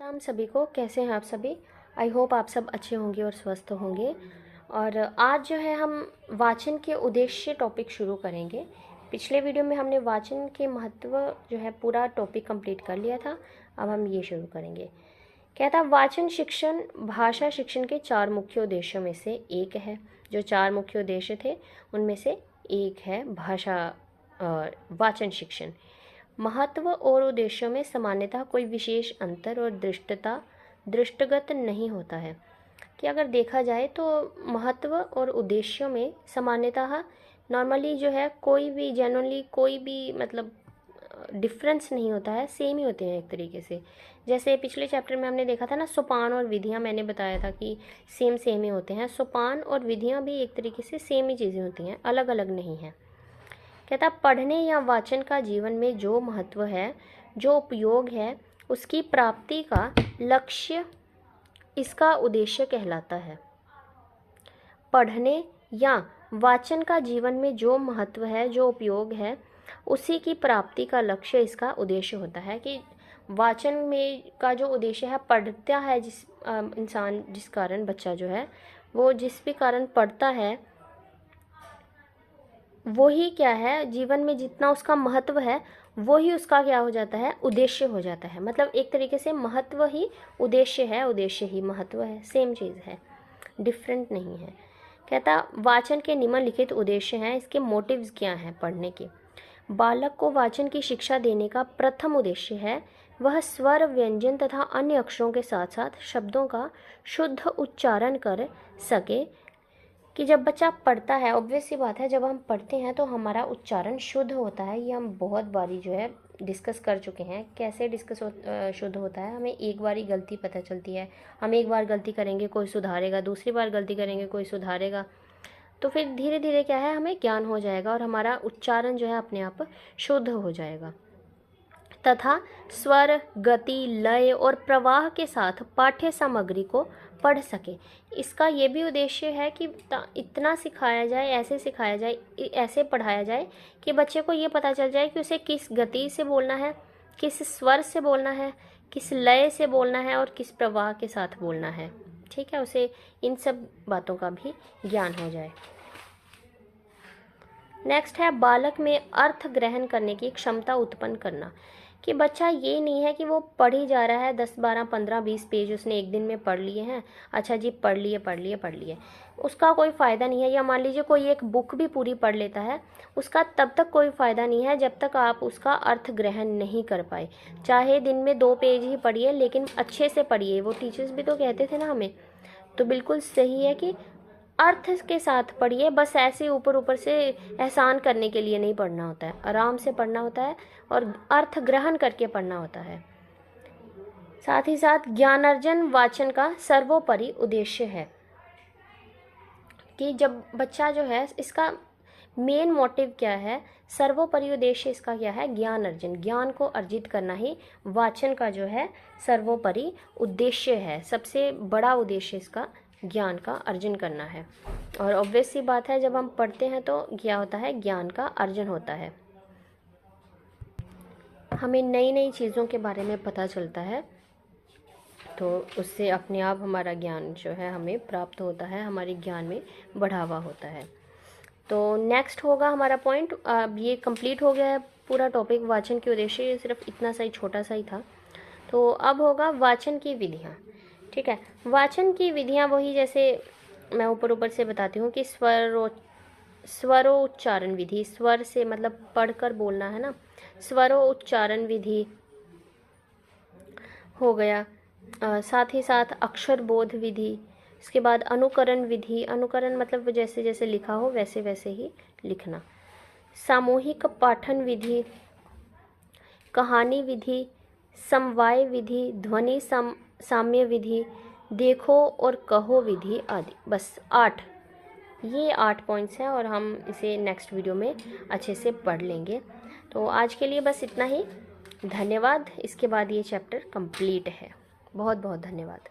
राम सभी को, कैसे हैं आप सभी। आई होप आप सब अच्छे होंगे और स्वस्थ होंगे। और आज जो है हम वाचन के उद्देश्य टॉपिक शुरू करेंगे। पिछले वीडियो में हमने वाचन के महत्व जो है पूरा टॉपिक कंप्लीट कर लिया था। अब हम ये शुरू करेंगे। कहता वाचन शिक्षण भाषा शिक्षण के 4 मुख्य उद्देश्यों में से एक है। जो 4 मुख्य उद्देश्य थे उनमें से एक है भाषा वाचन शिक्षण। महत्व और उद्देश्यों में सामान्यतः कोई विशेष अंतर और दृष्टिगत नहीं होता है। कि अगर देखा जाए तो महत्व और उद्देश्यों में सामान्यतः नॉर्मली जो है कोई भी जनरली कोई भी मतलब डिफरेंस नहीं होता है, सेम ही होते हैं एक तरीके से। जैसे पिछले चैप्टर में हमने देखा था ना, सोपान और विधियाँ, मैंने बताया था कि सेम ही होते हैं। सोपान और विधियाँ भी एक तरीके से सेम ही चीज़ें होती हैं, अलग अलग नहीं हैं। कहता पढ़ने या वाचन का जीवन में जो महत्व है, जो उपयोग है, उसकी प्राप्ति का लक्ष्य इसका उद्देश्य कहलाता है। पढ़ने या वाचन का जीवन में जो महत्व है, जो उपयोग है, उसी की प्राप्ति का लक्ष्य इसका उद्देश्य होता है। कि वाचन में का जो उद्देश्य है, पढ़ता है जिस इंसान, जिस कारण बच्चा जो है वो जिस भी कारण पढ़ता है, वो ही क्या है, जीवन में जितना उसका महत्व है वो ही उसका क्या हो जाता है, उद्देश्य हो जाता है। मतलब एक तरीके से महत्व ही उद्देश्य है, उद्देश्य ही महत्व है, सेम चीज़ है, डिफरेंट नहीं है। कहता वाचन के निम्नलिखित उद्देश्य हैं, इसके मोटिव्स क्या हैं पढ़ने के। बालक को वाचन की शिक्षा देने का प्रथम उद्देश्य है वह स्वर, व्यंजन तथा अन्य अक्षरों के साथ साथ शब्दों का शुद्ध उच्चारण कर सके। कि जब बच्चा पढ़ता है, ऑब्वियस सी बात है, जब हम पढ़ते हैं तो हमारा उच्चारण शुद्ध होता है। ये हम बहुत बारी जो है डिस्कस कर चुके हैं। कैसे शुद्ध होता है, हमें एक बारी गलती पता चलती है। हम एक बार गलती करेंगे, कोई सुधारेगा, दूसरी बार गलती करेंगे, कोई सुधारेगा, तो फिर धीरे धीरे क्या है, हमें ज्ञान हो जाएगा और हमारा उच्चारण जो है अपने आप शुद्ध हो जाएगा। तथा स्वर, गति, लय और प्रवाह के साथ पाठ्य सामग्री को पढ़ सके। इसका ये भी उद्देश्य है कि इतना सिखाया जाए, ऐसे सिखाया जाए, ऐसे पढ़ाया जाए कि बच्चे को ये पता चल जाए कि उसे किस गति से बोलना है, किस स्वर से बोलना है, किस लय से बोलना है और किस प्रवाह के साथ बोलना है। ठीक है, उसे इन सब बातों का भी ज्ञान हो जाए। नेक्स्ट है बालक में अर्थ ग्रहण करने की क्षमता उत्पन्न करना। कि बच्चा ये नहीं है कि वो पढ़ ही जा रहा है, 10, 12, 15, 20 पेज उसने एक दिन में पढ़ लिए हैं, अच्छा जी पढ़ लिए, उसका कोई फ़ायदा नहीं है। या मान लीजिए कोई एक बुक भी पूरी पढ़ लेता है, उसका तब तक कोई फ़ायदा नहीं है जब तक आप उसका अर्थ ग्रहण नहीं कर पाए। चाहे दिन में 2 पेज ही पढ़िए, लेकिन अच्छे से पढ़िए। वो टीचर्स भी तो कहते थे ना हमें, तो बिल्कुल सही है कि अर्थ के साथ पढ़िए। बस ऐसे ऊपर ऊपर से एहसान करने के लिए नहीं पढ़ना होता है, आराम से पढ़ना होता है और अर्थ ग्रहण करके पढ़ना होता है। साथ ही साथ ज्ञानार्जन वाचन का सर्वोपरि उद्देश्य है। कि जब बच्चा जो है, इसका मेन मोटिव क्या है, सर्वोपरि उद्देश्य इसका क्या है, ज्ञान अर्जन, ज्ञान को अर्जित करना ही वाचन का जो है सर्वोपरि उद्देश्य है। सबसे बड़ा उद्देश्य इसका ज्ञान का अर्जन करना है। और ऑब्वियस सी बात है, जब हम पढ़ते हैं तो क्या होता है, ज्ञान का अर्जन होता है। हमें नई नई चीज़ों के बारे में पता चलता है, तो उससे अपने आप हमारा ज्ञान जो है हमें प्राप्त होता है, हमारे ज्ञान में बढ़ावा होता है। तो नेक्स्ट होगा हमारा पॉइंट। अब ये कंप्लीट हो गया है पूरा टॉपिक वाचन के उद्देश्य, ये सिर्फ इतना सा ही छोटा सा ही था। तो अब होगा वाचन की विधियाँ। ठीक है, वाचन की विधियाँ वही, जैसे मैं ऊपर से बताती हूँ कि स्वरोच्चारण विधि, स्वर से मतलब पढ़कर बोलना है ना, स्वरोच्चारण विधि हो गया। साथ ही साथ अक्षर बोध विधि, इसके बाद अनुकरण विधि, अनुकरण मतलब जैसे जैसे लिखा हो वैसे वैसे ही लिखना। सामूहिक पाठन विधि, कहानी विधि, समवाय विधि, ध्वनि साम्य विधि, देखो और कहो विधि आदि। बस 8, ये 8 पॉइंट्स हैं और हम इसे नेक्स्ट वीडियो में अच्छे से पढ़ लेंगे। तो आज के लिए बस इतना ही। धन्यवाद। इसके बाद ये चैप्टर कंप्लीट है। बहुत बहुत धन्यवाद।